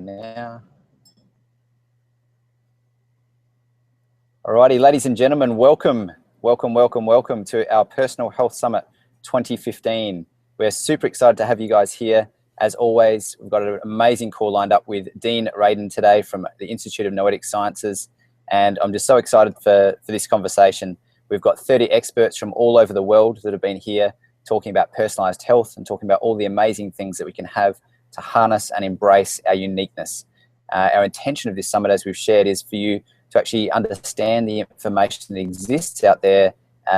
Now. Alrighty, ladies and gentlemen, welcome to our Personal Health Summit 2015. We're super excited to have you guys here. As always, we've got an amazing call lined up with Dean Radin today from the Institute of Noetic Sciences, and I'm just so excited for this conversation. We've got 30 experts from all over the world that have been here talking about personalized health and talking about all the amazing things that we can have to harness and embrace our uniqueness. Our intention of this summit, as we've shared, is for you to actually understand the information that exists out there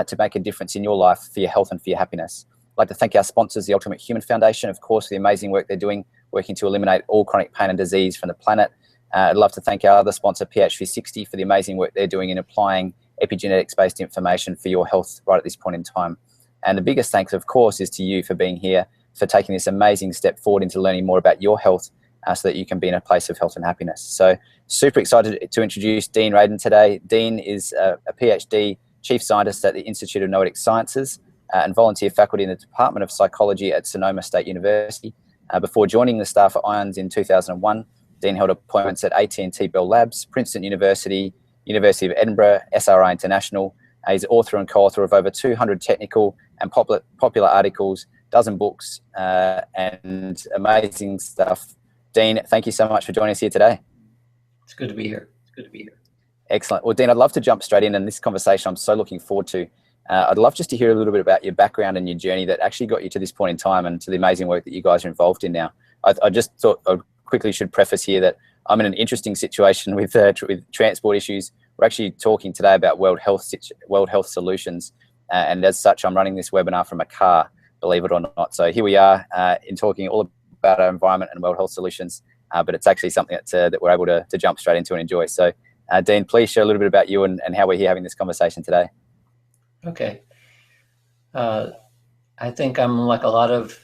to make a difference in your life for your health and for your happiness. I'd like to thank our sponsors, the Ultimate Human Foundation, of course, for the amazing work they're doing, working to eliminate all chronic pain and disease from the planet. I'd love to thank our other sponsor, PH360, for the amazing work they're doing in applying epigenetics-based information for your health right at this point in time. And the biggest thanks, of course, is to you for being here, for taking this amazing step forward into learning more about your health so that you can be in a place of health and happiness. So super excited to introduce Dean Radin today. Dean is a PhD Chief Scientist at the Institute of Noetic Sciences and volunteer faculty in the Department of Psychology at Sonoma State University. Before joining the staff at IONS in 2001, Dean held appointments at AT&T Bell Labs, Princeton University, University of Edinburgh, SRI International. He's author and co-author of over 200 technical and popular articles, dozen books, and amazing stuff. Dean, thank you so much for joining us here today. It's good to be here. Excellent. Well, Dean, I'd love to jump straight in, and this conversation I'm so looking forward to. I'd love just to hear a little bit about your background and your journey that actually got you to this point in time and to the amazing work that you guys are involved in now. I just thought I quickly should preface here that I'm in an interesting situation with transport issues. We're actually talking today about World Health Solutions, and as such, I'm running this webinar from a car, believe it or not. So here we are in talking all about our environment and World Health Solutions, but it's actually something that we're able to jump straight into and enjoy. So Dean, please share a little bit about you and how we're here having this conversation today. Okay. I think I'm like a lot of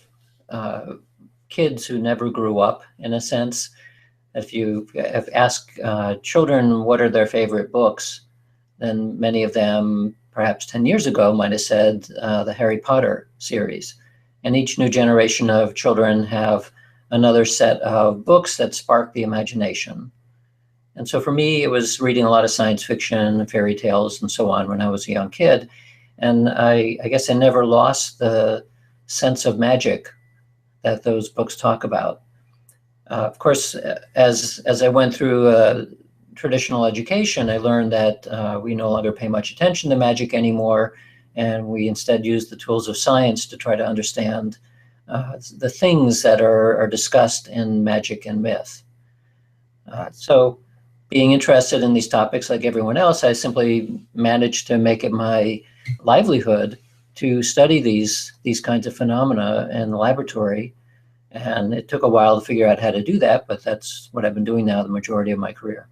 kids who never grew up, in a sense. If you ask children what are their favorite books, then many of them, perhaps 10 years ago, might have said the Harry Potter series. And each new generation of children have another set of books that spark the imagination. And so for me, it was reading a lot of science fiction, fairy tales, and so on when I was a young kid. And I guess I never lost the sense of magic that those books talk about. Of course, as I went through traditional education, I learned that we no longer pay much attention to magic anymore, and we instead use the tools of science to try to understand the things that are discussed in magic and myth. So being interested in these topics like everyone else, I simply managed to make it my livelihood to study these kinds of phenomena in the laboratory. And it took a while to figure out how to do that, but that's what I've been doing now the majority of my career.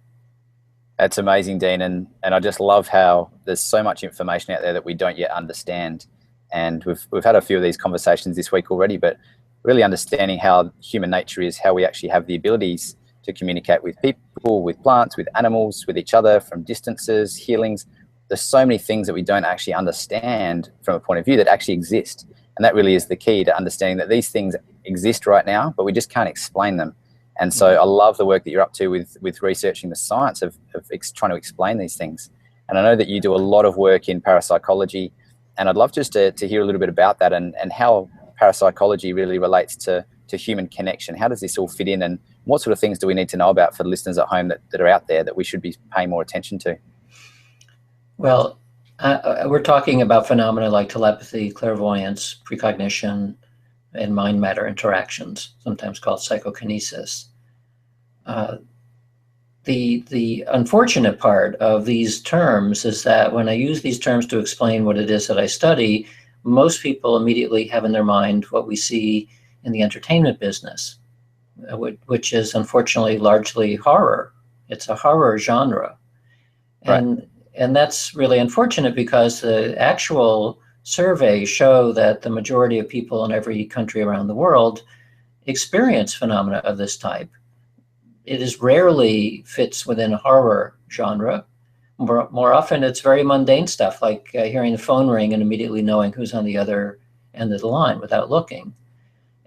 That's amazing, Dean, and I just love how there's so much information out there that we don't yet understand. And we've had a few of these conversations this week already, but really understanding how human nature is, how we actually have the abilities to communicate with people, with plants, with animals, with each other, from distances, healings. There's so many things that we don't actually understand from a point of view that actually exist. And that really is the key to understanding that these things exist right now, but we just can't explain them. And so I love the work that you're up to with researching the science of trying to explain these things. And I know that you do a lot of work in parapsychology, and I'd love just to hear a little bit about that and how parapsychology really relates to human connection. How does this all fit in, and what sort of things do we need to know about for the listeners at home that are out there that we should be paying more attention to? Well, we're talking about phenomena like telepathy, clairvoyance, precognition, and mind-matter interactions, sometimes called psychokinesis. The unfortunate part of these terms is that when I use these terms to explain what it is that I study, most people immediately have in their mind what we see in the entertainment business, which is unfortunately largely horror. It's a horror genre. Right. And that's really unfortunate because the actual surveys show that the majority of people in every country around the world experience phenomena of this type. It is rarely fits within a horror genre. More often it's very mundane stuff like hearing the phone ring and immediately knowing who's on the other end of the line without looking.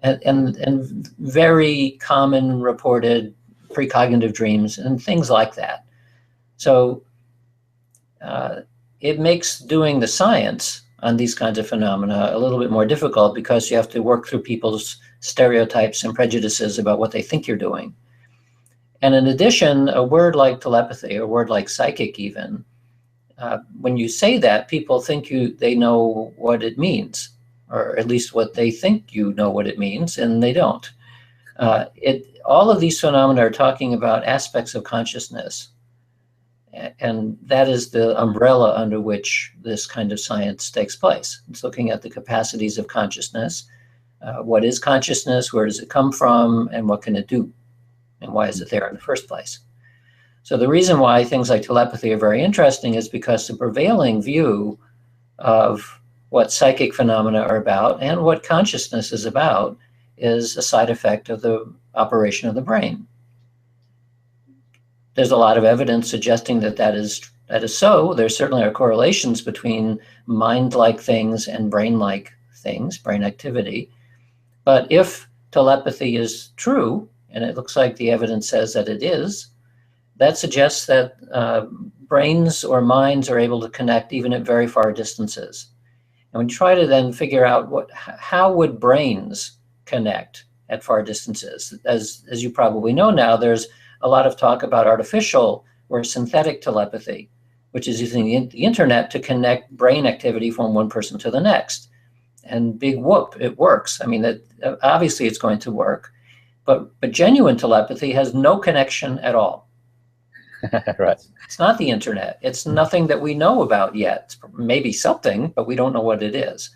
And very common reported precognitive dreams, and things like that. So it makes doing the science on these kinds of phenomena a little bit more difficult, because you have to work through people's stereotypes and prejudices about what they think you're doing. And in addition, a word like telepathy, a word like psychic even, when you say that, people think they know what it means, or at least what they think you know what it means, and they don't. All of these phenomena are talking about aspects of consciousness, and that is the umbrella under which this kind of science takes place. It's looking at the capacities of consciousness. What is consciousness? Where does it come from? And what can it do? And why is it there in the first place? So the reason why things like telepathy are very interesting is because the prevailing view of what psychic phenomena are about and what consciousness is about is a side effect of the operation of the brain. There's a lot of evidence suggesting that is so. There certainly are correlations between mind-like things and brain-like things, brain activity. But if telepathy is true, and it looks like the evidence says that it is, that suggests that brains or minds are able to connect even at very far distances. And we try to then figure out how would brains connect at far distances. As you probably know now, there's a lot of talk about artificial or synthetic telepathy, which is using the internet to connect brain activity from one person to the next. And big whoop, it works. I mean, obviously it's going to work, but genuine telepathy has no connection at all. Right. It's not the internet. It's nothing that we know about yet. It's maybe something, but we don't know what it is.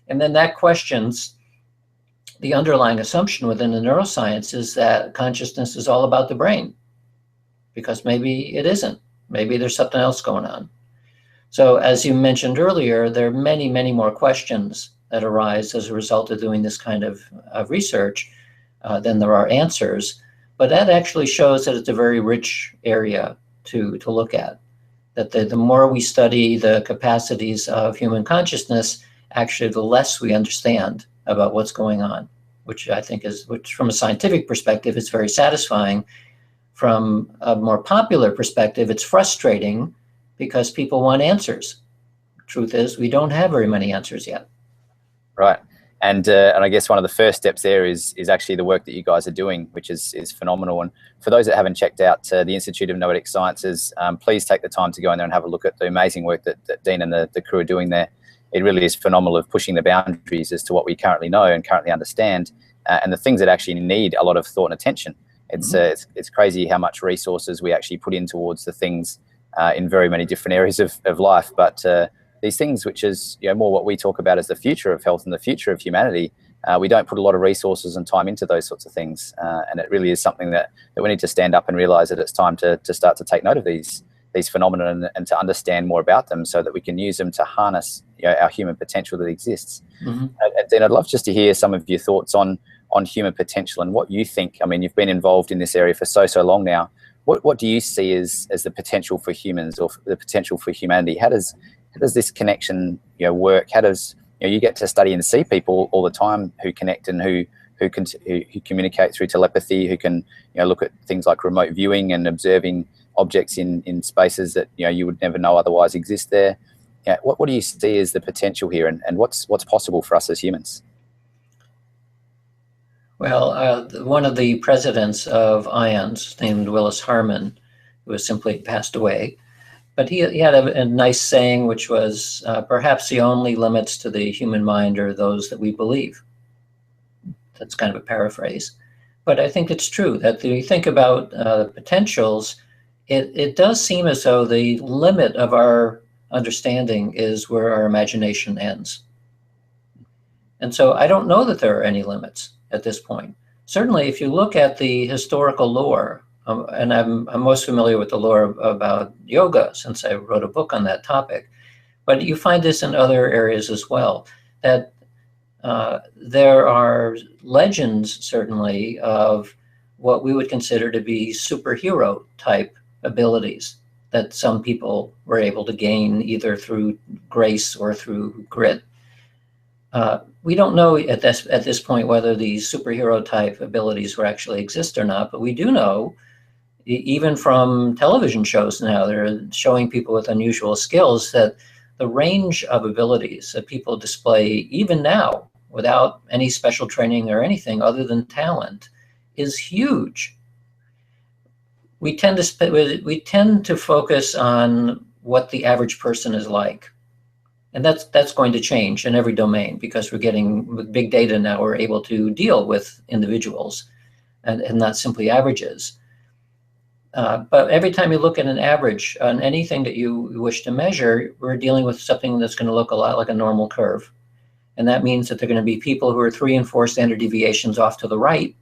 And then that questions the underlying assumption within the neuroscience is that consciousness is all about the brain, because maybe it isn't. Maybe there's something else going on. So as you mentioned earlier, there are many, many more questions that arise as a result of doing this kind of research than there are answers. But that actually shows that it's a very rich area to look at. That the more we study the capacities of human consciousness, actually the less we understand about what's going on, which I think which from a scientific perspective is very satisfying. From a more popular perspective, it's frustrating because people want answers. Truth is, we don't have very many answers yet. Right. And I guess one of the first steps there is actually the work that you guys are doing, which is phenomenal. And for those that haven't checked out the Institute of Noetic Sciences, please take the time to go in there and have a look at the amazing work that Dean and the crew are doing there. It really is phenomenal of pushing the boundaries as to what we currently know and currently understand, and the things that actually need a lot of thought and attention. It's crazy how much resources we actually put in towards the things in very many different areas of life. But these things, which is more what we talk about as the future of health and the future of humanity, we don't put a lot of resources and time into those sorts of things. And it really is something that we need to stand up and realize that it's time to start to take note of these phenomena and to understand more about them, so that we can use them to harness our human potential that exists. Mm-hmm. And Dean, I'd love just to hear some of your thoughts on human potential and what you think. I mean, you've been involved in this area for so long now. What do you see as the potential for humans, or the potential for humanity? How does this connection work? How does you get to study and see people all the time who connect and who communicate through telepathy, who can look at things like remote viewing and observing objects in spaces that you would never know otherwise exist there. What do you see as the potential here, and what's possible for us as humans? Well, one of the presidents of IONS, named Willis Harman, who has simply passed away, but he had a nice saying, which was, perhaps the only limits to the human mind are those that we believe. That's kind of a paraphrase. But I think it's true that when you think about potentials, it does seem as though the limit of our understanding is where our imagination ends. And so I don't know that there are any limits at this point. Certainly, if you look at the historical lore, and I'm most familiar with the lore about yoga, since I wrote a book on that topic, but you find this in other areas as well, that there are legends, certainly, of what we would consider to be superhero type abilities that some people were able to gain either through grace or through grit. We don't know at this point whether these superhero type abilities will actually exist or not, but we do know, even from television shows now, they're showing people with unusual skills, that the range of abilities that people display even now without any special training or anything other than talent is huge. We tend to focus on what the average person is like. And that's going to change in every domain, because with big data now, we're able to deal with individuals and not simply averages. But every time you look at an average on anything that you wish to measure, we're dealing with something that's going to look a lot like a normal curve. And that means that there are going to be people who are 3 and 4 standard deviations off to the right,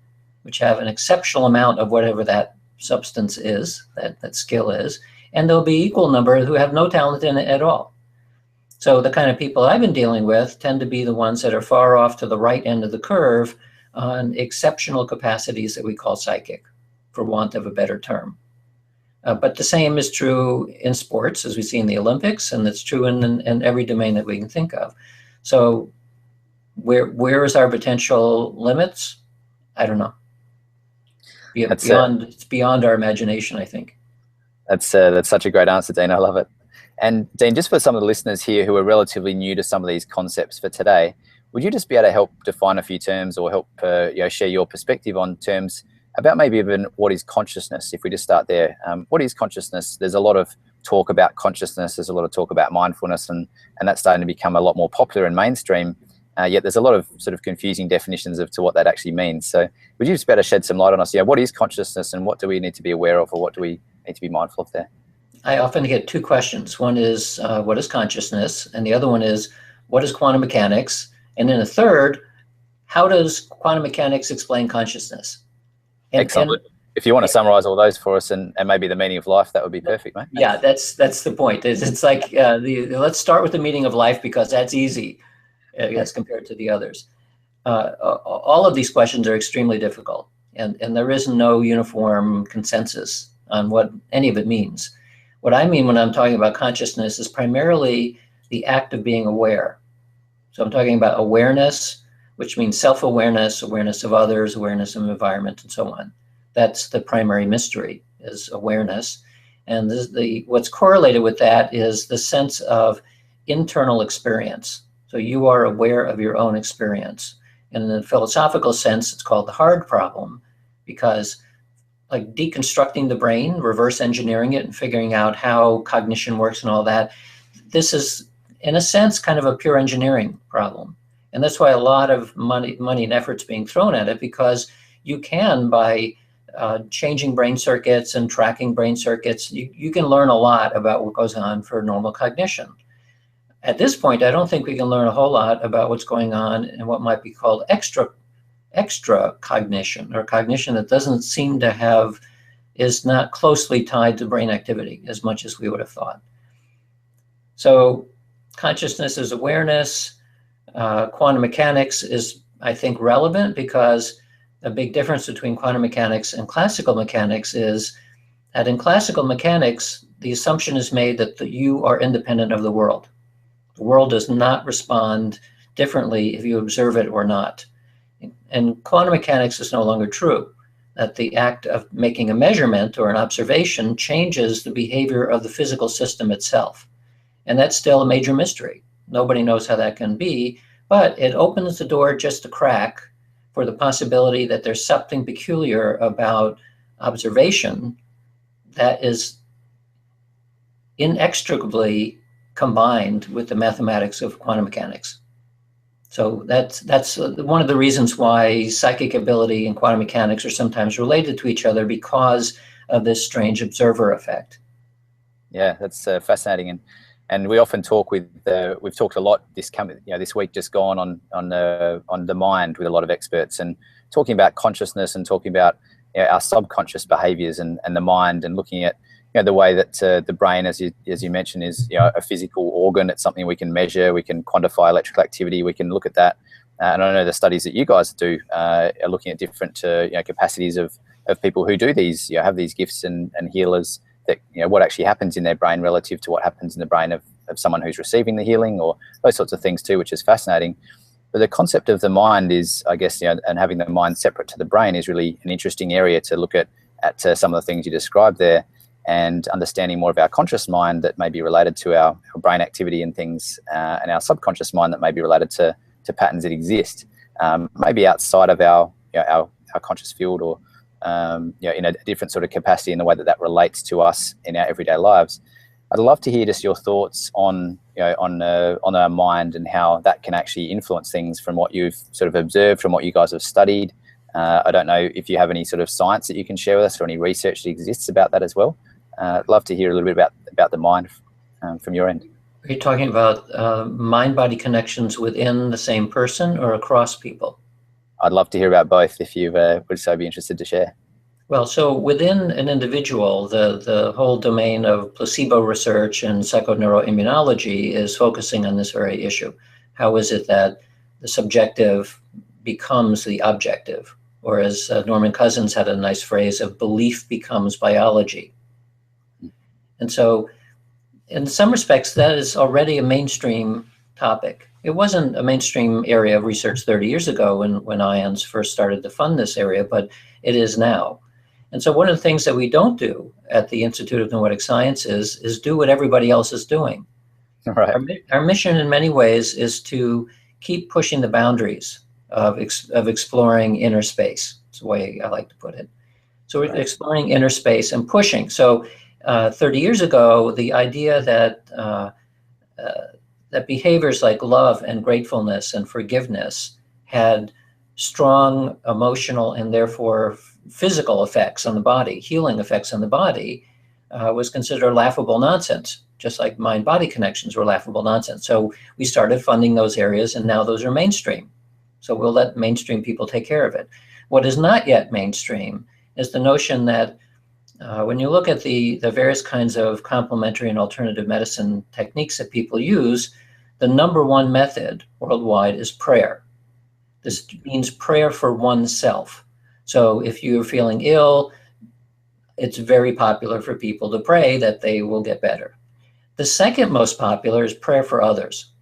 which have an exceptional amount of whatever that substance is, that skill is. And there'll be equal number who have no talent in it at all. So the kind of people I've been dealing with tend to be the ones that are far off to the right end of the curve on exceptional capacities that we call psychic, for want of a better term. But the same is true in sports, as we see in the Olympics, and it's true in every domain that we can think of. So where is our potential limits? I don't know. It's beyond our imagination, I think. That's such a great answer, Dean. I love it. And Dean, just for some of the listeners here who are relatively new to some of these concepts for today, would you just be able to help define a few terms, or help share your perspective on terms about maybe even what is consciousness, if we just start there? What is consciousness? There's a lot of talk about consciousness. There's a lot of talk about mindfulness, and that's starting to become a lot more popular and mainstream. Yet there's a lot of sort of confusing definitions of to what that actually means. So would you just be able to shed some light on us? What is consciousness, and what do we need to be aware of, or what do we need to be mindful of there? I often get 2 questions. One is, what is consciousness? And the other one is, what is quantum mechanics? And then a third, how does quantum mechanics explain consciousness? Excellent. If you want to summarize all those for us, and maybe the meaning of life, that would be perfect, mate. Yeah, that's the point. It's like, let's start with the meaning of life, because that's easy as compared to the others. All of these questions are extremely difficult, and there is no uniform consensus on what any of it means. What I mean when I'm talking about consciousness is primarily the act of being aware. So I'm talking about awareness, which means self-awareness, awareness of others, awareness of environment, and so on. That's the primary mystery, is awareness. And what's correlated with that is the sense of internal experience. So you are aware of your own experience. And in the philosophical sense, it's called the hard problem, because like deconstructing the brain, reverse engineering it, and figuring out how cognition works and all that, this is, in a sense, kind of a pure engineering problem. And that's why a lot of money and effort's being thrown at it, because you can, by changing brain circuits and tracking brain circuits, you can learn a lot about what goes on for normal cognition. At this point, I don't think we can learn a whole lot about what's going on in what might be called extra cognition, or cognition that doesn't seem to is not closely tied to brain activity as much as we would have thought. So consciousness is awareness. Quantum mechanics is, I think, relevant, because a big difference between quantum mechanics and classical mechanics is that in classical mechanics, the assumption is made that you are independent of the world. The world does not respond differently if you observe it or not. And quantum mechanics is no longer true, that the act of making a measurement or an observation changes the behavior of the physical system itself. And that's still a major mystery. Nobody knows how that can be, but it opens the door just a crack for the possibility that there's something peculiar about observation that is inextricably combined with the mathematics of quantum mechanics. So that's one of the reasons why psychic ability and quantum mechanics are sometimes related to each other, because of this strange observer effect. Yeah, that's fascinating, and we often talk with we've talked a lot this week just gone on the mind with a lot of experts, and talking about consciousness, and talking about our subconscious behaviors and the mind, and looking at the way that the brain, as you mentioned, is a physical organ. It's something we can measure, we can quantify electrical activity, we can look at that. And I know the studies that you guys do are looking at different capacities of people who do these, have these gifts and healers, that what actually happens in their brain relative to what happens in the brain of someone who's receiving the healing, or those sorts of things too, which is fascinating. But the concept of the mind is, I guess, and having the mind separate to the brain is really an interesting area to look at some of the things you described there, and understanding more of our conscious mind that may be related to our brain activity and things, and our subconscious mind that may be related to patterns that exist, maybe outside of our conscious field, or in a different sort of capacity in the way that relates to us in our everyday lives. I'd love to hear just your thoughts on our mind and how that can actually influence things from what you've sort of observed, from what you guys have studied. I don't know if you have any sort of science that you can share with us, or any research that exists about that as well. I'd love to hear a little bit about the mind from your end. Are you talking about mind-body connections within the same person or across people? I'd love to hear about both, if you would so be interested to share. Well, so within an individual, the whole domain of placebo research and psychoneuroimmunology is focusing on this very issue. How is it that the subjective becomes the objective? Or as Norman Cousins had a nice phrase of, belief becomes biology. And so in some respects, that is already a mainstream topic. It wasn't a mainstream area of research 30 years ago when IONS first started to fund this area, but it is now. And so one of the things that we don't do at the Institute of Noetic Sciences is do what everybody else is doing. Right. Our mission in many ways is to keep pushing the boundaries of exploring inner space. It's the way I like to put it. So we're exploring inner space and pushing. So 30 years ago, the idea that that behaviors like love and gratefulness and forgiveness had strong emotional and therefore physical effects on the body, healing effects on the body, was considered laughable nonsense, just like mind-body connections were laughable nonsense. So we started funding those areas, and now those are mainstream. So we'll let mainstream people take care of it. What is not yet mainstream is the notion that when you look at the various kinds of complementary and alternative medicine techniques that people use, the number one method worldwide is prayer. This means prayer for oneself. So if you're feeling ill, it's very popular for people to pray that they will get better. The second most popular is prayer for others.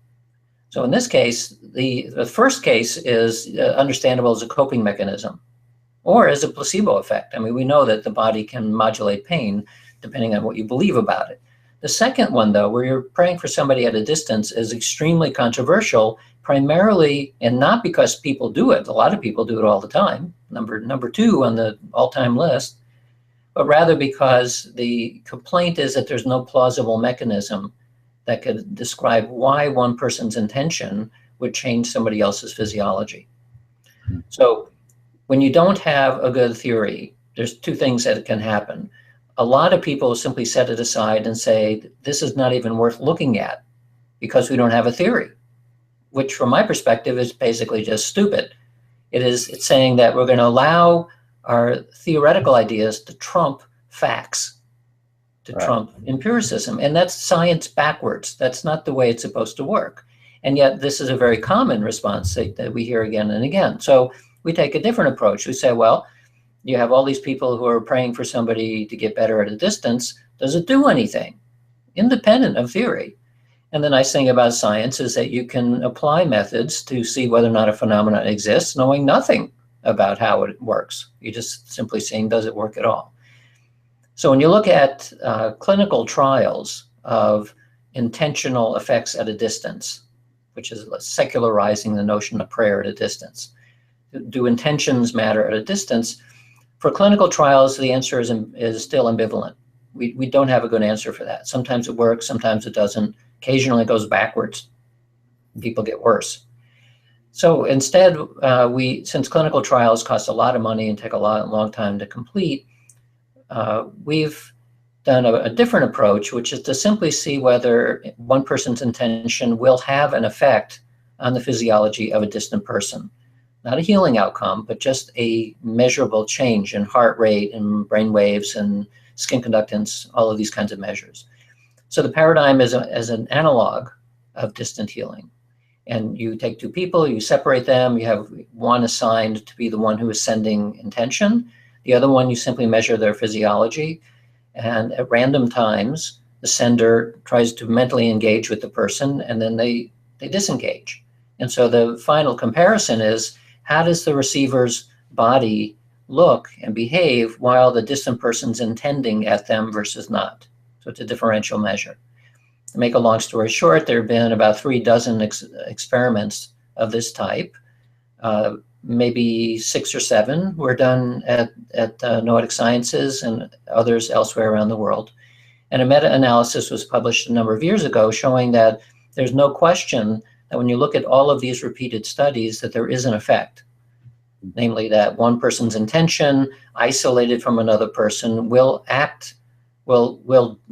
So in this case, the first case is understandable as a coping mechanism or as a placebo effect. I mean, we know that the body can modulate pain depending on what you believe about it. The second one, though, where you're praying for somebody at a distance, is extremely controversial, primarily, and not because people do it. A lot of people do it all the time, number two on the all-time list, but rather because the complaint is that there's no plausible mechanism that could describe why one person's intention would change somebody else's physiology. So when you don't have a good theory, there's two things that can happen. A lot of people simply set it aside and say, this is not even worth looking at because we don't have a theory, which from my perspective is basically just stupid. It's saying that we're going to allow our theoretical ideas to trump facts, to trump empiricism. And that's science backwards. That's not the way it's supposed to work. And yet this is a very common response that we hear again and again. So we take a different approach. We say, well, you have all these people who are praying for somebody to get better at a distance. Does it do anything? Independent of theory. And the nice thing about science is that you can apply methods to see whether or not a phenomenon exists, knowing nothing about how it works. You're just simply saying, does it work at all? So when you look at clinical trials of intentional effects at a distance, which is secularizing the notion of prayer at a distance, do intentions matter at a distance? For clinical trials, the answer is still ambivalent. We don't have a good answer for that. Sometimes it works, sometimes it doesn't. Occasionally it goes backwards. People get worse. So instead, since clinical trials cost a lot of money and take a long time to complete, we've done a different approach, which is to simply see whether one person's intention will have an effect on the physiology of a distant person. Not a healing outcome, but just a measurable change in heart rate and brain waves and skin conductance, all of these kinds of measures. So the paradigm is as an analog of distant healing. And you take two people, you separate them, you have one assigned to be the one who is sending intention. The other one, you simply measure their physiology. And at random times, the sender tries to mentally engage with the person, and then they disengage. And so the final comparison is, how does the receiver's body look and behave while the distant person's intending at them versus not? So it's a differential measure. To make a long story short, there have been about 36 experiments of this type. Maybe 6 or 7 were done at Noetic Sciences and others elsewhere around the world. And a meta-analysis was published a number of years ago showing that there's no question that when you look at all of these repeated studies, that there is an effect. Namely that one person's intention, isolated from another person, will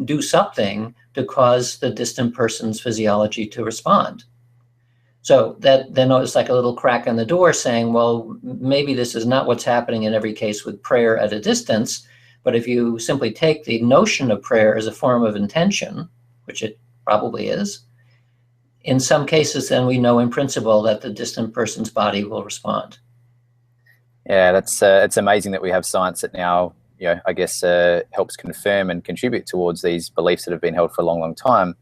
do something to cause the distant person's physiology to respond. So that then it's like a little crack in the door saying, well, maybe this is not what's happening in every case with prayer at a distance, but if you simply take the notion of prayer as a form of intention, which it probably is, in some cases, then we know in principle that the distant person's body will respond. Yeah, that's it's amazing that we have science that now, I guess helps confirm and contribute towards these beliefs that have been held for a long, long time.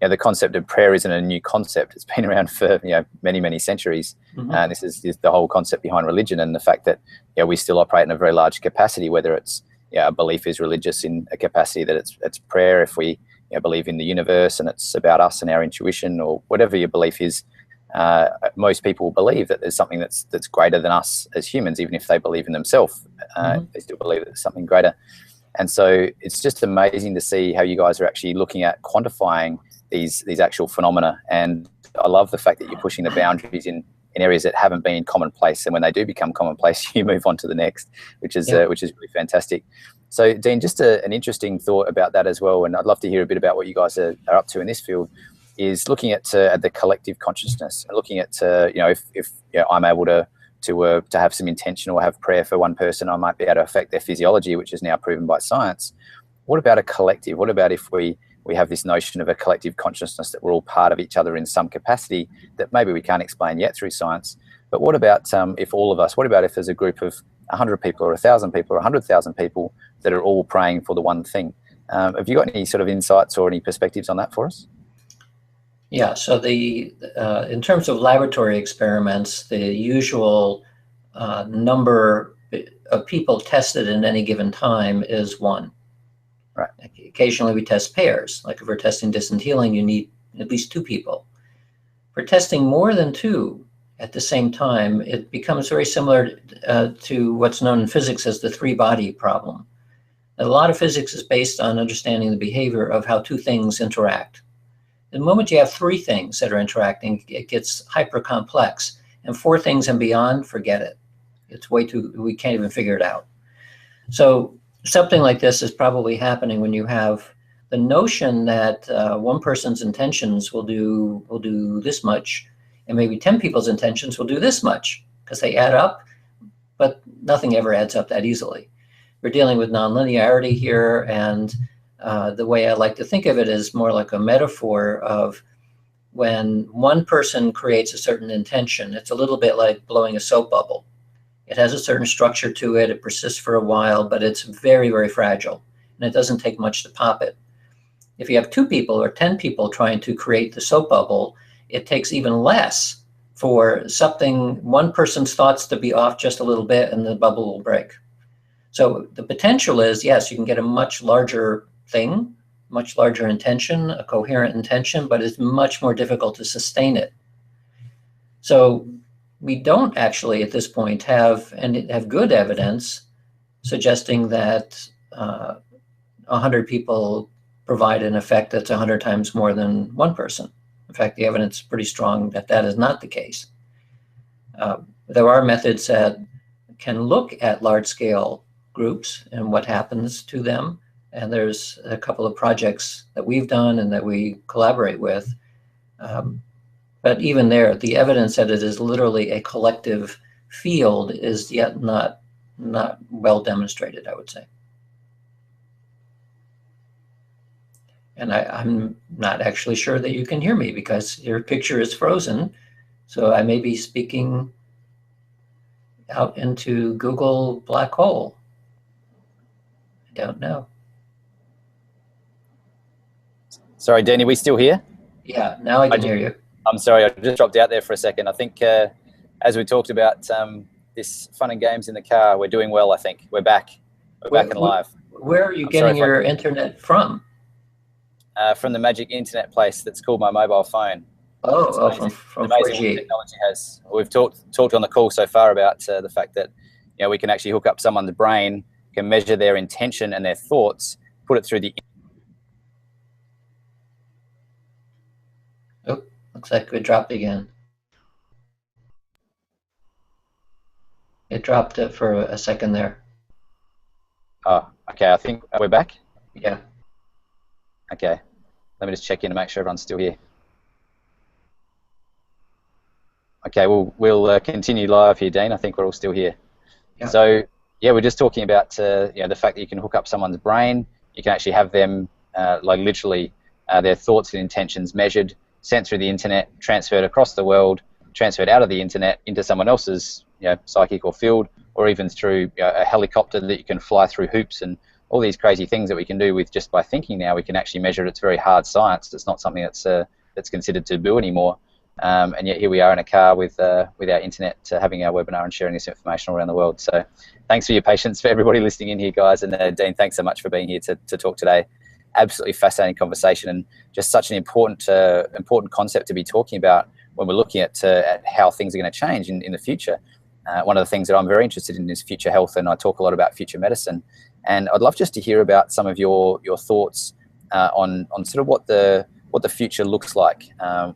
The concept of prayer isn't a new concept. It's been around for many, many centuries. And this is the whole concept behind religion, and the fact that we still operate in a very large capacity, whether it's a belief is religious in a capacity that it's prayer, if we believe in the universe and it's about us and our intuition, or whatever your belief is. Most people believe that there's something that's greater than us as humans, even if they believe in themselves. They still believe that there's something greater. And so it's just amazing to see how you guys are actually looking at quantifying these actual phenomena. And I love the fact that you're pushing the boundaries in areas that haven't been commonplace, and when they do become commonplace, you move on to the next, which is really fantastic. So Dean, just an interesting thought about that as well, and I'd love to hear a bit about what you guys are up to in this field, is looking at the collective consciousness, and looking at if I'm able to have some intention or have prayer for one person, I might be able to affect their physiology, which is now proven by science. What about a collective? What about if we have this notion of a collective consciousness, that we're all part of each other in some capacity that maybe we can't explain yet through science? But what about if all of us, what about if there's a group of 100 people or 1,000 people or 100,000 people that are all praying for the one thing? Have you got any sort of insights or any perspectives on that for us? Yeah, so in terms of laboratory experiments, the usual number of people tested in any given time is 1. Right. Occasionally we test pairs. Like if we're testing distant healing, you need at least 2 people. For testing more than 2 at the same time, it becomes very similar to what's known in physics as the 3-body problem. A lot of physics is based on understanding the behavior of how 2 things interact. The moment you have 3 things that are interacting, it gets hyper complex. And 4 things and beyond, forget it. It's way too, we can't even figure it out. So something like this is probably happening when you have the notion that one person's intentions will do this much, and maybe 10 people's intentions will do this much, because they add up, but nothing ever adds up that easily. We're dealing with nonlinearity here, and the way I like to think of it is more like a metaphor of when one person creates a certain intention. It's a little bit like blowing a soap bubble. It has a certain structure to it. It persists for a while, but it's very, very fragile, and it doesn't take much to pop it. If you have 2 people or 10 people trying to create the soap bubble, it takes even less for one person's thoughts to be off just a little bit and the bubble will break. So the potential is, yes, you can get a much larger thing, much larger intention, a coherent intention, but it's much more difficult to sustain it. So we don't actually at this point have good evidence suggesting that 100 people provide an effect that's 100 times more than one person. In fact, the evidence is pretty strong that that is not the case. There are methods that can look at large-scale groups and what happens to them. And there's a couple of projects that we've done and that we collaborate with. But even there, the evidence that it is literally a collective field is yet not well demonstrated, I would say. And I'm not actually sure that you can hear me because your picture is frozen. So I may be speaking out into Google black hole. I don't know. Sorry, Danny, we still here? Yeah, now I can hear you. I'm sorry, I just dropped out there for a second. I think as we talked about this fun and games in the car, we're doing well, I think. We're back. We're back and live. Where are you getting your internet from? From the magic internet place that's called my mobile phone. From 4G. Technology has. We've talked on the call so far about the fact that we can actually hook up someone's brain, can measure their intention and their thoughts, put it through the. Oh, looks like we dropped again. It dropped it for a second there. Oh, okay. I think we're back. Yeah. Okay. Let me just check in to make sure everyone's still here. Okay, we'll continue live here, Dean. I think we're all still here. Yeah. So, yeah, we're just talking about the fact that you can hook up someone's brain. You can actually have them, like literally, their thoughts and intentions measured, sent through the internet, transferred across the world, transferred out of the internet into someone else's psychic or field, or even through a helicopter that you can fly through hoops and all these crazy things that we can do with just by thinking now. We can actually measure it. It's very hard science. It's not something that's considered taboo anymore. And yet here we are in a car with our internet, having our webinar and sharing this information all around the world. So thanks for your patience, for everybody listening in here, guys. And Dean, thanks so much for being here to talk today. Absolutely fascinating conversation, and just such an important concept to be talking about when we're looking at how things are going to change in the future. One of the things that I'm very interested in is future health, and I talk a lot about future medicine. And I'd love just to hear about some of your thoughts on sort of what the future looks like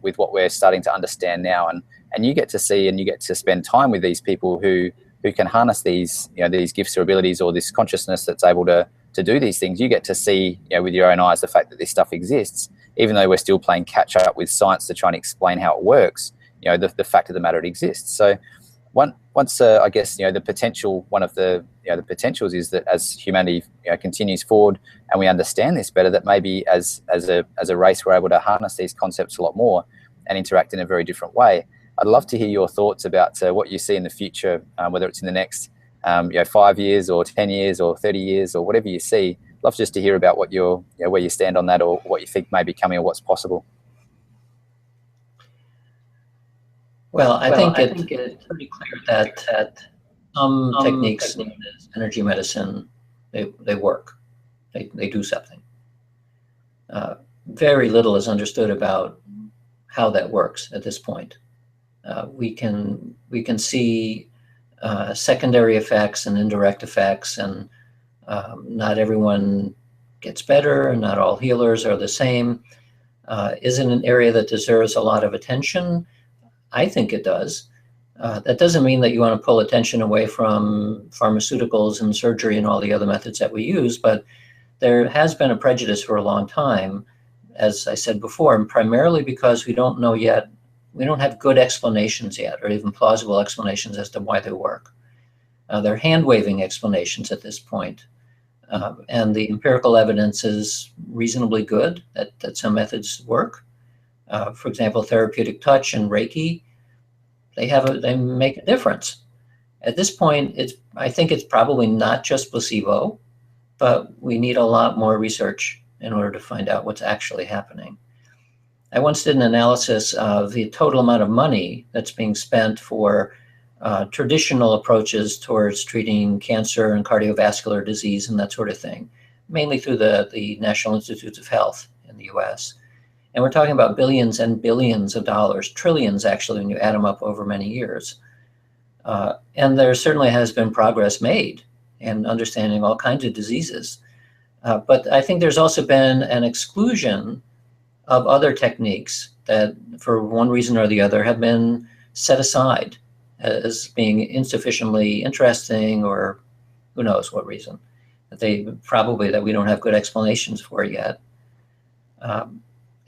with what we're starting to understand now. And you get to see and you get to spend time with these people who can harness these these gifts or abilities, or this consciousness that's able to do these things. You get to see with your own eyes the fact that this stuff exists, even though we're still playing catch up with science to try and explain how it works. The fact of the matter, it exists. So once I guess the potential, one of the the potentials is that as humanity continues forward and we understand this better, that maybe as a race we're able to harness these concepts a lot more and interact in a very different way. I'd love to hear your thoughts about what you see in the future, whether it's in the next 5 years or 10 years or 30 years or whatever you see. I'd love just to hear about what where you stand on that, or what you think may be coming, or what's possible. Well, I think it's pretty clear that some techniques in energy medicine, they work. They do something. Very little is understood about how that works at this point. We can see secondary effects and indirect effects, and not everyone gets better, and not all healers are the same. Is it an area that deserves a lot of attention? I think it does. That doesn't mean that you want to pull attention away from pharmaceuticals and surgery and all the other methods that we use, but there has been a prejudice for a long time, as I said before, and primarily because we don't know yet, we don't have good explanations yet, or even plausible explanations as to why they work. They're hand-waving explanations at this point, and the empirical evidence is reasonably good that some methods work. For example, therapeutic touch and Reiki, they make a difference. At this point, I think it's probably not just placebo, but we need a lot more research in order to find out what's actually happening. I once did an analysis of the total amount of money that's being spent for traditional approaches towards treating cancer and cardiovascular disease and that sort of thing, mainly through the National Institutes of Health in the US. And we're talking about billions and billions of dollars, trillions actually, when you add them up over many years. And there certainly has been progress made in understanding all kinds of diseases. But I think there's also been an exclusion of other techniques that, for one reason or the other, have been set aside as being insufficiently interesting, or who knows what reason. That that we don't have good explanations for yet.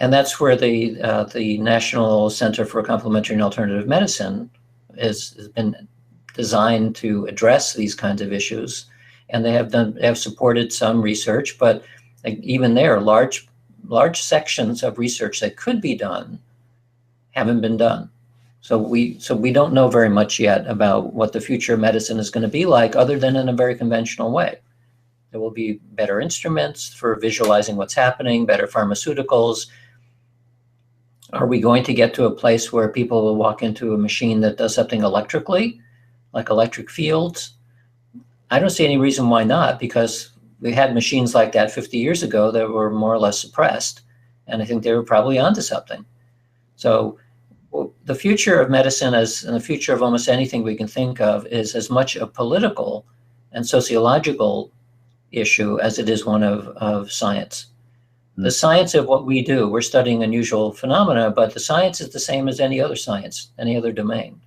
And that's where the National Center for Complementary and Alternative Medicine has been designed to address these kinds of issues. And they have supported some research, but even there, large sections of research that could be done haven't been done. So we don't know very much yet about what the future of medicine is going to be like, other than in a very conventional way. There will be better instruments for visualizing what's happening, better pharmaceuticals, Are we going to get to a place where people will walk into a machine that does something electrically, like electric fields? I don't see any reason why not, because we had machines like that 50 years ago that were more or less suppressed, and I think they were probably onto something. So the future of medicine, as and the future of almost anything we can think of, is as much a political and sociological issue as it is one of science. The science of what we do, we're studying unusual phenomena, but the science is the same as any other science, any other domain.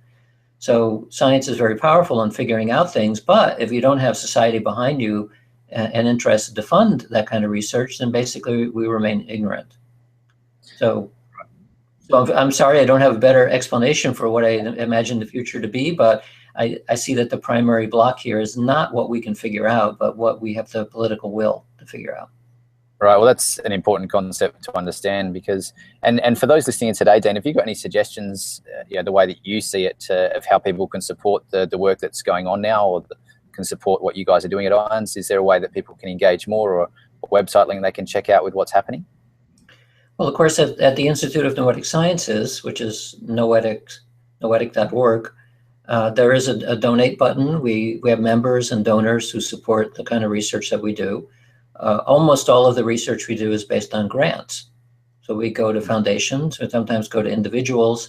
So science is very powerful in figuring out things, but if you don't have society behind you and interested to fund that kind of research, then basically we remain ignorant. So I'm sorry, I don't have a better explanation for what I imagine the future to be, but I see that the primary block here is not what we can figure out, but what we have the political will to figure out. Right. Well, that's an important concept to understand, because, and for those listening in today, Dan, have you got any suggestions, the way that you see it, of how people can support the work that's going on now, or can support what you guys are doing at IONS? Is there a way that people can engage more, or a website link they can check out with what's happening? Well, of course, at the Institute of Noetic Sciences, which is noetic.org, there is a donate button. We have members and donors who support the kind of research that we do. Almost all of the research we do is based on grants. So we go to foundations, or sometimes go to individuals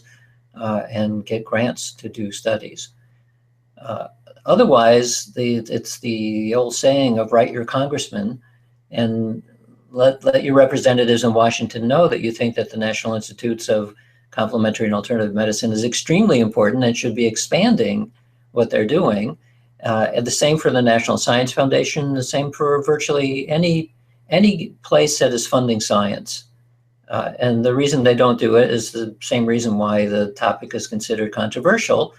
and get grants to do studies. Otherwise, it's the old saying of write your congressman and let your representatives in Washington know that you think that the National Institutes of Complementary and Alternative Medicine is extremely important and should be expanding what they're doing. And the same for the National Science Foundation, the same for virtually any place that is funding science. And the reason they don't do it is the same reason why the topic is considered controversial,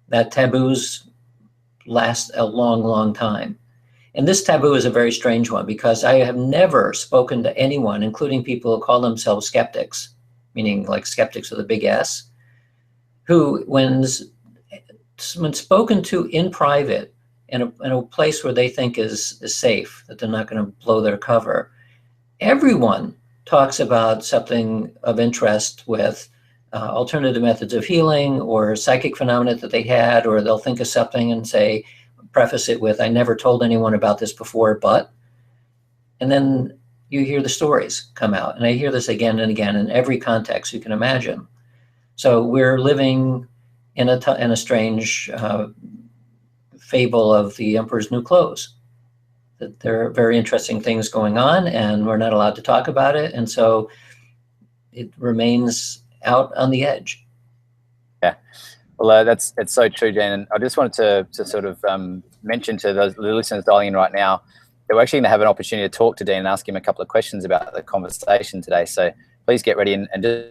that taboos last a long, long time. And this taboo is a very strange one, because I have never spoken to anyone, including people who call themselves skeptics, meaning like skeptics with a big S, who, when spoken to in private, in a place where they think is safe, that they're not going to blow their cover, everyone talks about something of interest with alternative methods of healing or psychic phenomena that they had, or they'll think of something and say, preface it with, I never told anyone about this before, but, and then you hear the stories come out. And I hear this again and again in every context you can imagine. So we're living in a strange fable of the emperor's new clothes, that there are very interesting things going on and we're not allowed to talk about it. And so it remains out on the edge. Yeah. Well, it's so true, Dan. And I just wanted to sort of mention to the listeners dialing in right now that we're actually going to have an opportunity to talk to Dan and ask him a couple of questions about the conversation today. So please get ready and just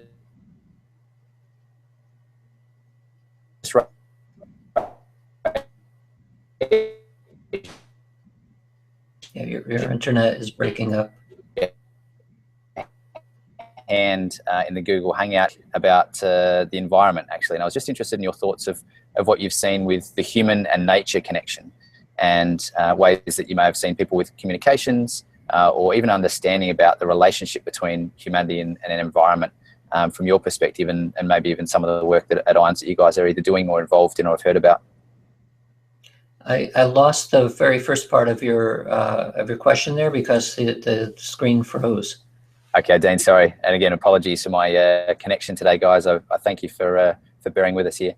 Yeah, your internet is breaking up. And in the Google Hangout about the environment, actually. And I was just interested in your thoughts of what you've seen with the human and nature connection, and ways that you may have seen people with communications or even understanding about the relationship between humanity and an environment from your perspective, and maybe even some of the work that at IONS that you guys are either doing or involved in or have heard about. I lost the very first part of your question there because the screen froze. Okay, Dean, sorry. And again, apologies for my connection today, guys. I thank you for bearing with us here.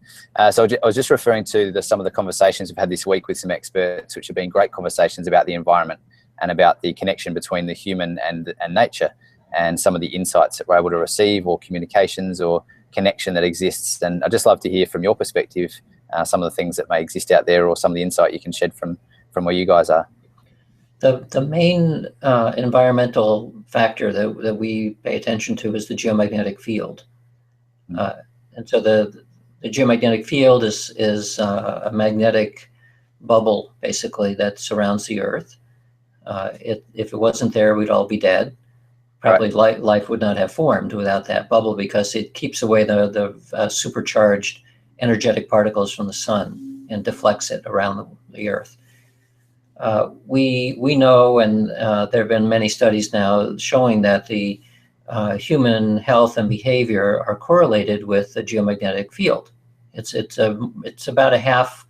So I was just referring to some of the conversations we've had this week with some experts, which have been great conversations about the environment and about the connection between the human and nature, and some of the insights that we're able to receive, or communications or connection that exists. And I'd just love to hear from your perspective some of the things that may exist out there, or some of the insight you can shed from where you guys are. The main environmental factor that we pay attention to is the geomagnetic field. And so the geomagnetic field is a magnetic bubble, basically, that surrounds the Earth. If it wasn't there, we'd all be dead. Probably right. Life would not have formed without that bubble, because it keeps away the supercharged energetic particles from the sun and deflects it around the Earth. We know, and there have been many studies now showing that the human health and behavior are correlated with the geomagnetic field. It's about a half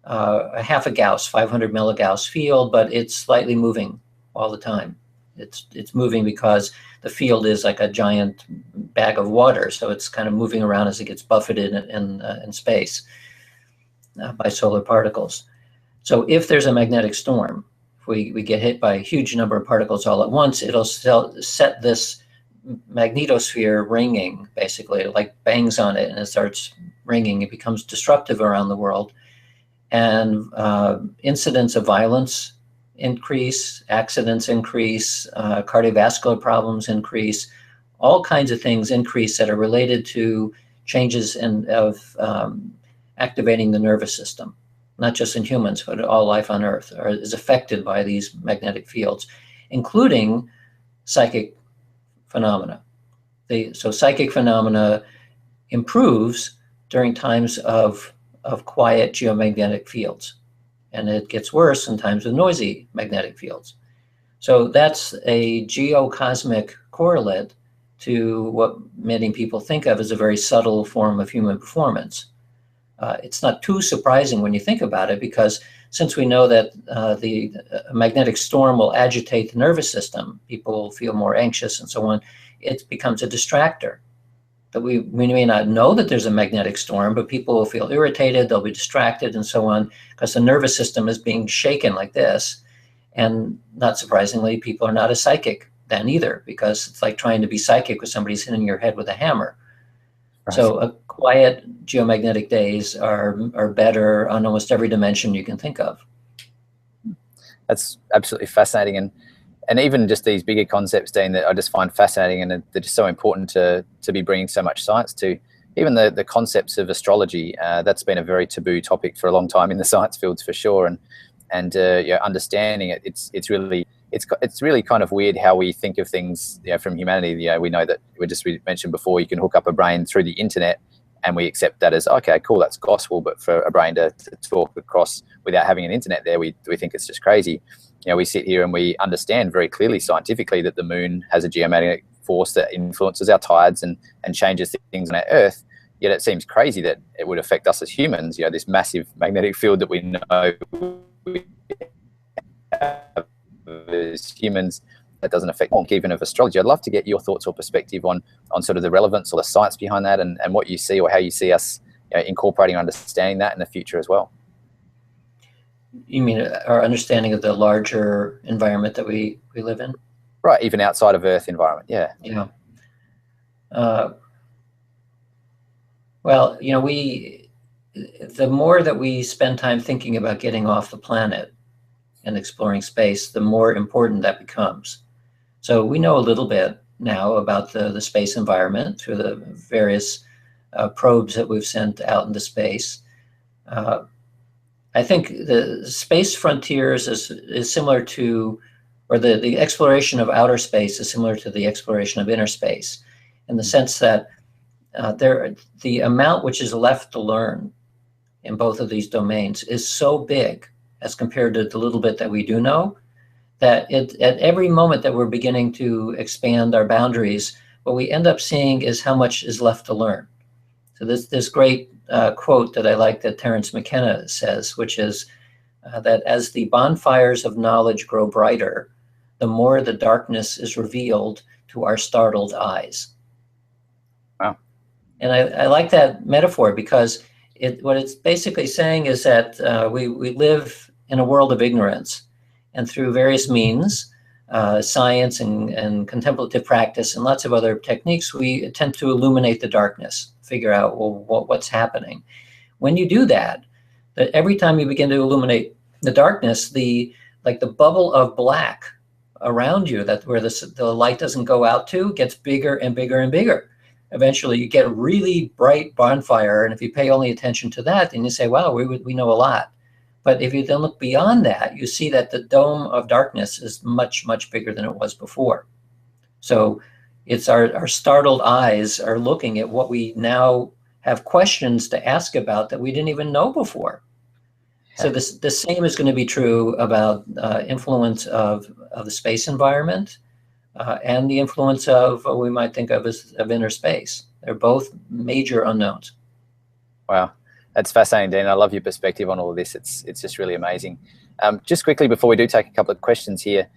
a Gauss, 500 milligauss field, but it's slightly moving all the time. It's moving because the field is like a giant bag of water, so it's kind of moving around as it gets buffeted in space by solar particles. So if there's a magnetic storm, if we get hit by a huge number of particles all at once, it'll set this magnetosphere ringing, basically. It like bangs on it and it starts ringing. It becomes destructive around the world. And incidents of violence increase, accidents increase, cardiovascular problems increase, all kinds of things increase that are related to changes of activating the nervous system, not just in humans, but all life on Earth is affected by these magnetic fields, including psychic phenomena. So psychic phenomena improves during times of quiet geomagnetic fields, and it gets worse in times of noisy magnetic fields. So that's a geocosmic correlate to what many people think of as a very subtle form of human performance. It's not too surprising when you think about it, because since we know that the magnetic storm will agitate the nervous system, people will feel more anxious and so on, it becomes a distractor. That we may not know that there's a magnetic storm, but people will feel irritated, they'll be distracted and so on, because the nervous system is being shaken like this. And not surprisingly, people are not as psychic then either, because it's like trying to be psychic with somebody's hitting your head with a hammer. Right. So quiet geomagnetic days are better on almost every dimension you can think of. That's absolutely fascinating. And even just these bigger concepts, Dean, that I just find fascinating, and they're just so important to be bringing so much science to. Even the concepts of astrology, that's been a very taboo topic for a long time in the science fields for sure. And understanding it, it's really kind of weird how we think of things, from humanity. We know that we mentioned before, you can hook up a brain through the internet, and we accept that as, okay, cool, that's gospel. But for a brain to talk across without having an internet there, we think it's just crazy. We sit here and we understand very clearly scientifically that the moon has a geomagnetic force that influences our tides and changes things on our Earth. Yet it seems crazy that it would affect us as humans. This massive magnetic field that we know we have as humans, that doesn't affect even of astrology. I'd love to get your thoughts or perspective on sort of the relevance or the science behind that, and what you see or how you see us incorporating or understanding that in the future as well. You mean our understanding of the larger environment that we live in? Right, even outside of Earth environment, yeah. Yeah. Well, the more that we spend time thinking about getting off the planet and exploring space, the more important that becomes. So we know a little bit now about the space environment through the various probes that we've sent out into space. I think the space frontiers is similar to, or the exploration of outer space is similar to the exploration of inner space, in the sense that the amount which is left to learn in both of these domains is so big as compared to the little bit that we do know, that at every moment that we're beginning to expand our boundaries, what we end up seeing is how much is left to learn. So this great quote that I like that Terence McKenna says, which is that as the bonfires of knowledge grow brighter, the more the darkness is revealed to our startled eyes. Wow. And I like that metaphor, because what it's basically saying is that we live in a world of ignorance, and through various means, science and contemplative practice and lots of other techniques, we attempt to illuminate the darkness, figure out, what's happening. When you do that every time you begin to illuminate the darkness, the bubble of black around you, that where the light doesn't go out to, gets bigger and bigger and bigger. Eventually you get a really bright bonfire, and if you pay only attention to that, then you say, wow, we know a lot. But if you then look beyond that, you see that the dome of darkness is much, much bigger than it was before. So it's our startled eyes are looking at what we now have questions to ask about that we didn't even know before. So the same is going to be true about influence of the space environment, and the influence of what we might think of as of inner space. They're both major unknowns. Wow, that's fascinating, Dean. I love your perspective on all of this. It's just really amazing. Just quickly before we do take a couple of questions here,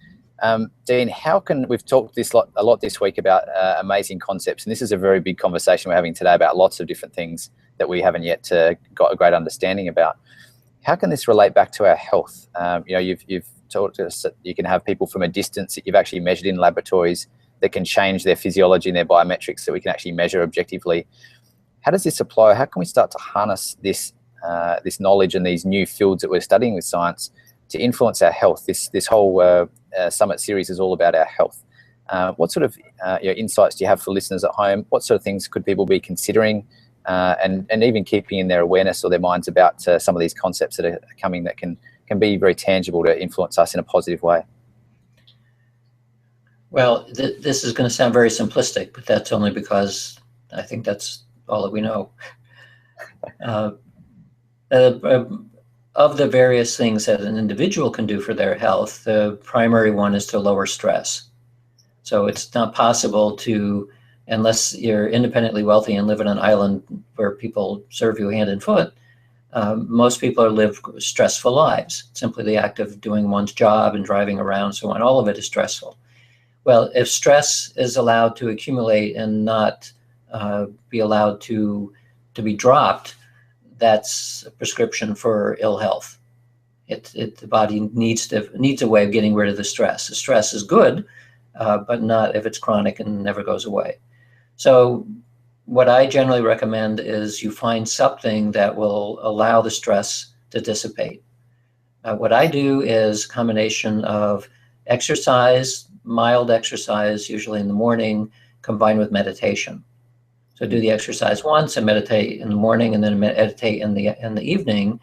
Dean, how can we've talked a lot this week about amazing concepts, and this is a very big conversation we're having today about lots of different things that we haven't yet got a great understanding about. How can this relate back to our health? You know, you've told us that you can have people from a distance that you've actually measured in laboratories that can change their physiology and their biometrics that we can actually measure objectively. How does this apply? How can we start to harness this this knowledge and these new fields that we're studying with science to influence our health? This whole summit series is all about our health. What sort of insights do you have for listeners at home? What sort of things could people be considering and even keeping in their awareness or their minds about some of these concepts that are coming that can be very tangible to influence us in a positive way? Well, this is going to sound very simplistic, but that's only because I think that's all that we know. Of the various things that an individual can do for their health, the primary one is to lower stress. So it's not possible to, unless you're independently wealthy and live on an island where people serve you hand and foot, most people live stressful lives. Simply the act of doing one's job and driving around, so on, all of it is stressful. Well, if stress is allowed to accumulate and not be allowed to be dropped, that's a prescription for ill health. The body needs a way of getting rid of the stress. The stress is good, but not if it's chronic and never goes away. So what I generally recommend is you find something that will allow the stress to dissipate. What I do is a combination of exercise, mild exercise, usually in the morning, combined with meditation. So do the exercise once and meditate in the morning, and then meditate in the evening.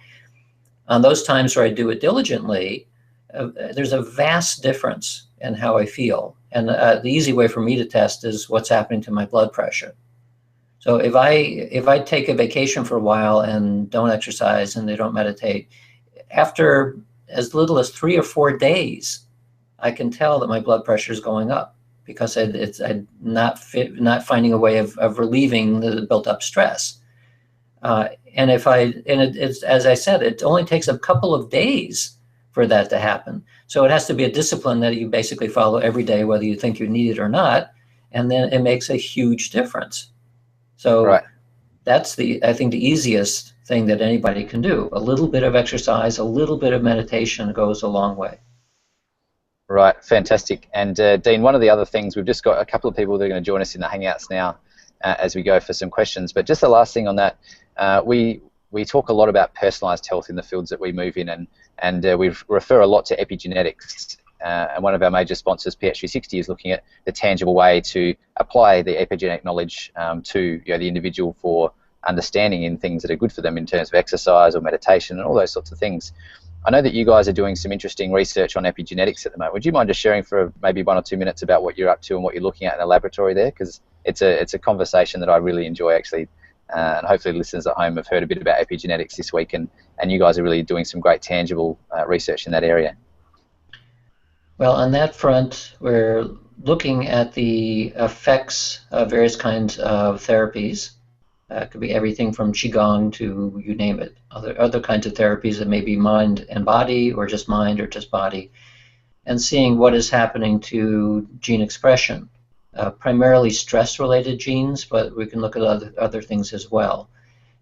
On those times where I do it diligently, there's a vast difference in how I feel. And the easy way for me to test is what's happening to my blood pressure. So if I take a vacation for a while and don't exercise and they don't meditate, after as little as 3 or 4 days, I can tell that my blood pressure is going up because I'm not finding a way of relieving the built-up stress. And it's as I said, it only takes a couple of days for that to happen. So it has to be a discipline that you basically follow every day, whether you think you need it or not, and then it makes a huge difference. So right. That's I think the easiest thing that anybody can do. A little bit of exercise, a little bit of meditation goes a long way. Right, fantastic. And Dean, one of the other things, we've just got a couple of people that are going to join us in the Hangouts now as we go for some questions. But just the last thing on that, we talk a lot about personalised health in the fields that we move in, and we refer a lot to epigenetics. And one of our major sponsors, PH360, is looking at the tangible way to apply the epigenetic knowledge to the individual for understanding in things that are good for them in terms of exercise or meditation and all those sorts of things. I know that you guys are doing some interesting research on epigenetics at the moment. Would you mind just sharing for maybe 1 or 2 minutes about what you're up to and what you're looking at in the laboratory there? Because it's a conversation that I really enjoy, actually. And hopefully listeners at home have heard a bit about epigenetics this week, and you guys are really doing some great tangible research in that area. Well, on that front, we're looking at the effects of various kinds of therapies. It could be everything from Qigong to you name it, other kinds of therapies that may be mind and body, or just mind or just body, and seeing what is happening to gene expression, primarily stress-related genes, but we can look at other things as well.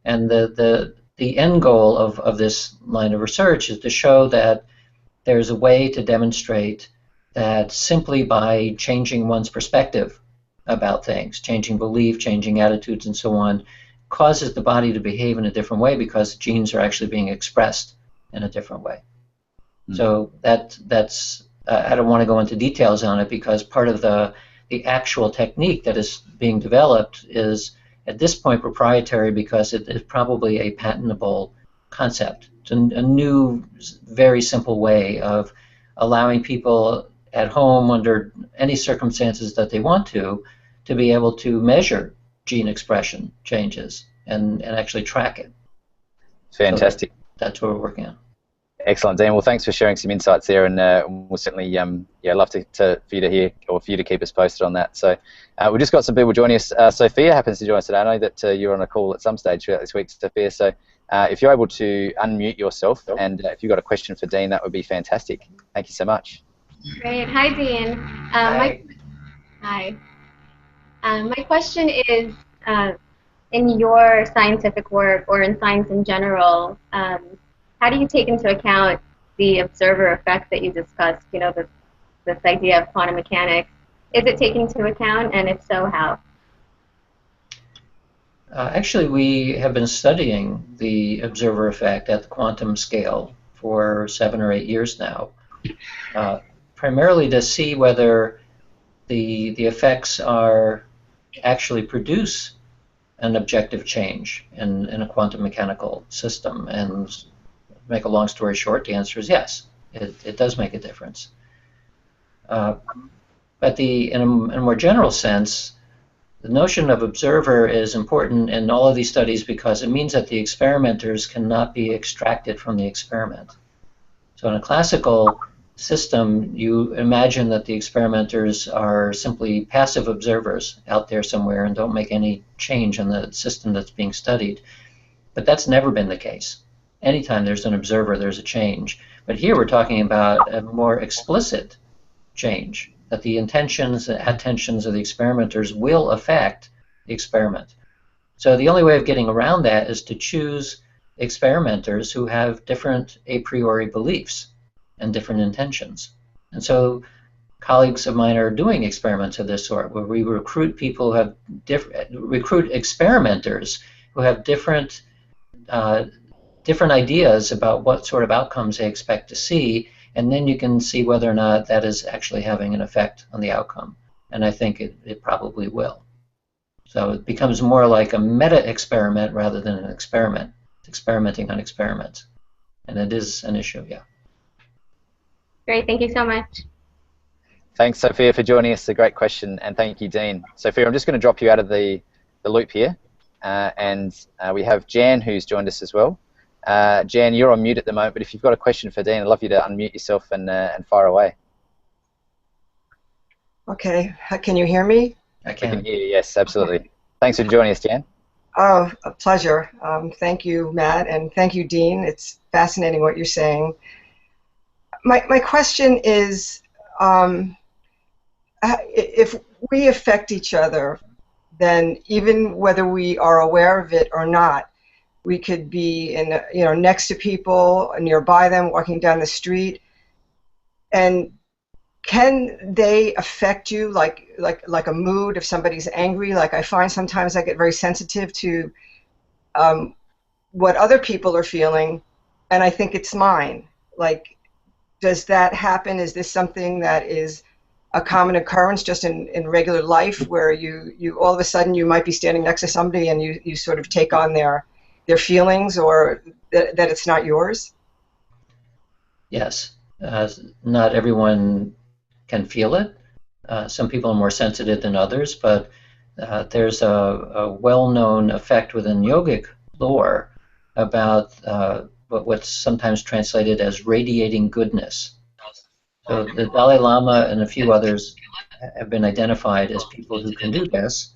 And the end goal of this line of research is to show that there's a way to demonstrate that simply by changing one's perspective about things, changing belief, changing attitudes, and so on, causes the body to behave in a different way because genes are actually being expressed in a different way. So that's I don't want to go into details on it because part of the actual technique that is being developed is at this point proprietary because it is probably a patentable concept. It's a new, very simple way of allowing people at home under any circumstances that they want to be able to measure gene expression changes and actually track it. Fantastic. So that's what we're working on. Excellent, Dean. Well, thanks for sharing some insights there, and we'll certainly, yeah, love for you to hear, or for you to keep us posted on that. So, we've just got some people joining us. Sophia happens to join us today. I know that you're on a call at some stage throughout this week, Sophia. So, if you're able to unmute yourself, and if you've got a question for Dean, that would be fantastic. Thank you so much. Great. Hi, Dean. Hi. My question is, in your scientific work or in science in general, how do you take into account the observer effect that you discussed, you know, this idea of quantum mechanics? Is it taken into account, and if so, how? Actually, we have been studying the observer effect at the quantum scale for 7 or 8 years now, primarily to see whether the effects actually produce an objective change in a quantum mechanical system. And to make a long story short, the answer is yes, it does make a difference. But in a more general sense, the notion of observer is important in all of these studies because it means that the experimenters cannot be extracted from the experiment. So in a classical system, you imagine that the experimenters are simply passive observers out there somewhere and don't make any change in the system that's being studied. But that's never been the case. Anytime there's an observer, there's a change. But here we're talking about a more explicit change, that the intentions and attentions of the experimenters will affect the experiment. So the only way of getting around that is to choose experimenters who have different a priori beliefs and different intentions. And so colleagues of mine are doing experiments of this sort, where we recruit people who have recruit experimenters who have different ideas about what sort of outcomes they expect to see, and then you can see whether or not that is actually having an effect on the outcome. And I think it probably will. So it becomes more like a meta-experiment rather than an experiment. It's experimenting on experiments. And it is an issue, yeah. Great, thank you so much. Thanks, Sophia, for joining us. A great question, and thank you, Dean. Sophia, I'm just going to drop you out of the loop here, and we have Jan who's joined us as well. Jan, you're on mute at the moment, but if you've got a question for Dean, I'd love you to unmute yourself and fire away. Okay, can you hear me? I can. We can hear you, yes, absolutely. Okay. Thanks for joining us, Jan. Oh, a pleasure. Thank you, Matt, and thank you, Dean. It's fascinating what you're saying. My question is, if we affect each other, then even whether we are aware of it or not, we could be next to people, nearby them, walking down the street, and can they affect you like a mood if somebody's angry? Like I find sometimes I get very sensitive to what other people are feeling, and I think it's mine. Like, does that happen? Is this something that is a common occurrence just in regular life, where you all of a sudden you might be standing next to somebody and you sort of take on their feelings, or that it's not yours? Yes. Not everyone can feel it. Some people are more sensitive than others, but there's a well-known effect within yogic lore about what's sometimes translated as radiating goodness. So the Dalai Lama and a few others have been identified as people who can do this.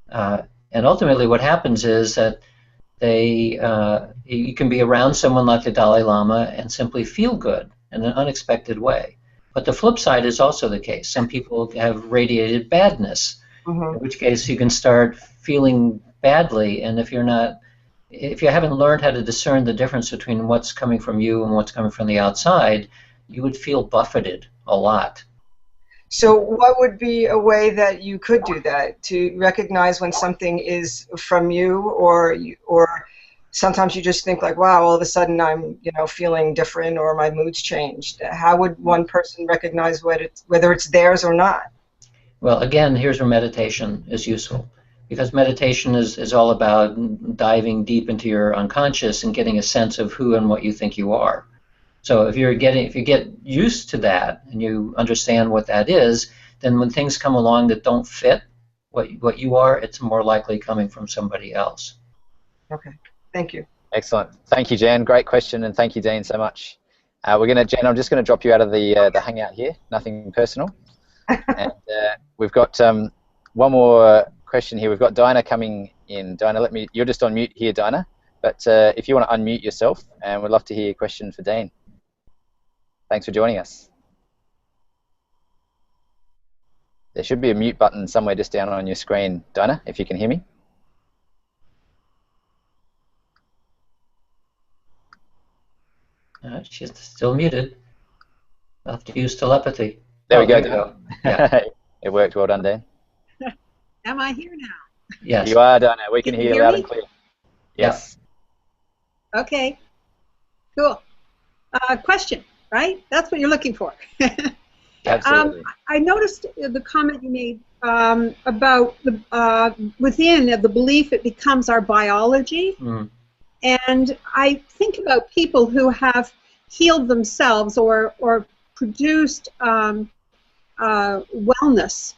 And ultimately what happens is that you can be around someone like the Dalai Lama and simply feel good in an unexpected way. But the flip side is also the case. Some people have radiated badness, in which case you can start feeling badly, and if you haven't learned how to discern the difference between what's coming from you and what's coming from the outside, you would feel buffeted a lot. So what would be a way that you could do that, to recognize when something is from you, or sometimes you just think like, wow, all of a sudden I'm feeling different, or my mood's changed? How would one person recognize whether it's theirs or not? Well, again, here's where meditation is useful, because meditation is all about diving deep into your unconscious and getting a sense of who and what you think you are. So if you get used to that and you understand what that is, then when things come along that don't fit what you are, it's more likely coming from somebody else. Okay, thank you. Excellent. Thank you, Jan. Great question, and thank you, Dean, so much. Jen, I'm just gonna drop you out of the hangout here. Nothing personal. And we've got one more question here. We've got Dinah coming in. Dinah, you're just on mute here, Dinah. But if you want to unmute yourself, and we'd love to hear your question for Dean. Thanks for joining us. There should be a mute button somewhere just down on your screen, Dinah, if you can hear me. She's still muted. I'll have to use telepathy. There we go. There we go. Yeah. It worked. Well done, Dan. Am I here now? Yes. You are, Dinah. We can Can you hear you hear loud me? and clear. Yes. Okay, cool. Question, right? That's what you're looking for. Absolutely. I noticed the comment you made about the within the belief it becomes our biology. Mm. And I think about people who have healed themselves or produced wellness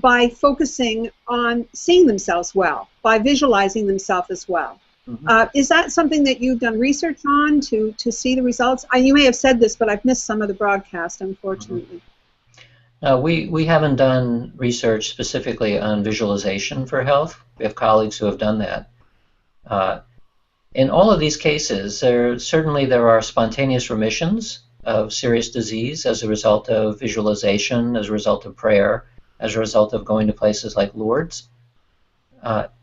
by focusing on seeing themselves well, by visualizing themselves as well. Mm-hmm. Is that something that you've done research on to see the results? You may have said this, but I've missed some of the broadcast, unfortunately. We haven't done research specifically on visualization for health. We have colleagues who have done that. In all of these cases, there are spontaneous remissions of serious disease as a result of visualization, as a result of prayer, as a result of going to places like Lourdes.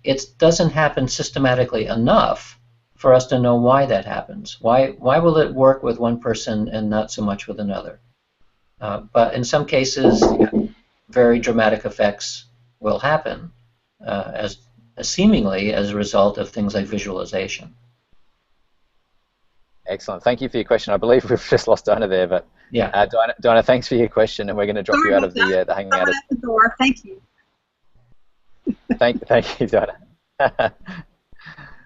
It doesn't happen systematically enough for us to know why that happens. Why will it work with one person and not so much with another? But in some cases, very dramatic effects will happen as seemingly as a result of things like visualization. Excellent. Thank you for your question. I believe we've just lost Dinah there, but yeah. Dinah, thanks for your question, and we're going to drop Sorry you out of about the hangout. Someone at the door. Thank you. Thank you, Dinah.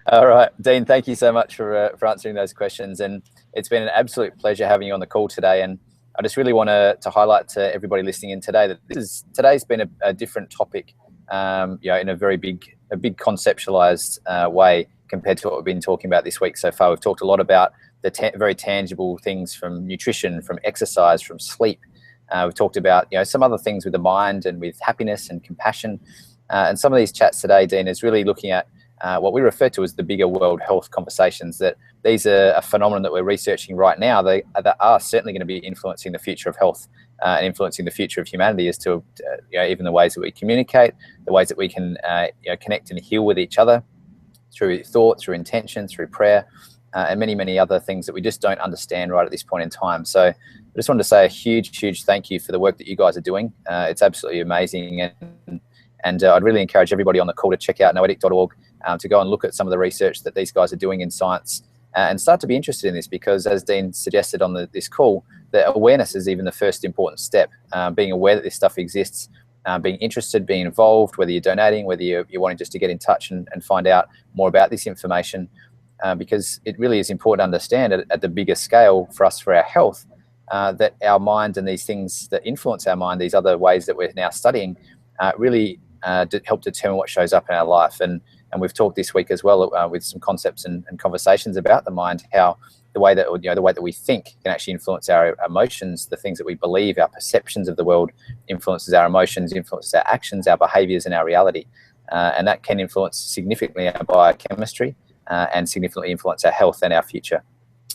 All right, Dean, thank you so much for answering those questions, and it's been an absolute pleasure having you on the call today. And I just really want to highlight to everybody listening in today that today's been a different topic, in a big conceptualized way compared to what we've been talking about this week so far. We've talked a lot about the very tangible things from nutrition, from exercise, from sleep. We've talked about some other things with the mind and with happiness and compassion. And some of these chats today, Dean, is really looking at what we refer to as the bigger world health conversations, that these are a phenomenon that we're researching right now that are certainly going to be influencing the future of health and influencing the future of humanity as to even the ways that we communicate, the ways that we can connect and heal with each other through thought, through intention, through prayer, and many, many other things that we just don't understand right at this point in time. So I just wanted to say a huge thank you for the work that you guys are doing. It's absolutely amazing. And I'd really encourage everybody on the call to check out noetic.org to go and look at some of the research that these guys are doing in science and start to be interested in this, because as Dean suggested on this call, the awareness is even the first important step. Being aware that this stuff exists, being interested, being involved, whether you're donating, whether you're wanting just to get in touch and find out more about this information, because it really is important to understand at the bigger scale for us, for our health, that our mind and these things that influence our mind, these other ways that we're now studying, really help determine what shows up in our life. And we've talked this week as well with some concepts and conversations about the mind, how the way that we think can actually influence our emotions, the things that we believe, our perceptions of the world influences our emotions, influences our actions, our behaviors, and our reality. And that can influence significantly our biochemistry and significantly influence our health and our future.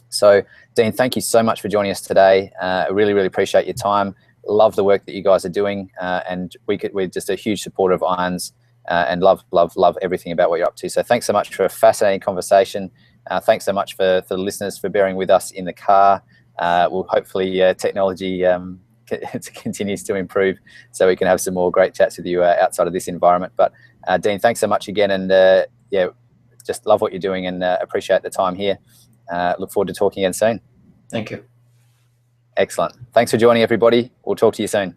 So, Dean, thank you so much for joining us today. I really appreciate your time. Love the work that you guys are doing, and we're just a huge supporter of IONS, and love everything about what you're up to. So thanks so much for a fascinating conversation. Thanks so much for the listeners for bearing with us in the car. We'll hopefully technology continues to improve so we can have some more great chats with you outside of this environment. But Dean, thanks so much again, and just love what you're doing and appreciate the time here. Look forward to talking again soon. Thank you. Excellent. Thanks for joining, everybody. We'll talk to you soon.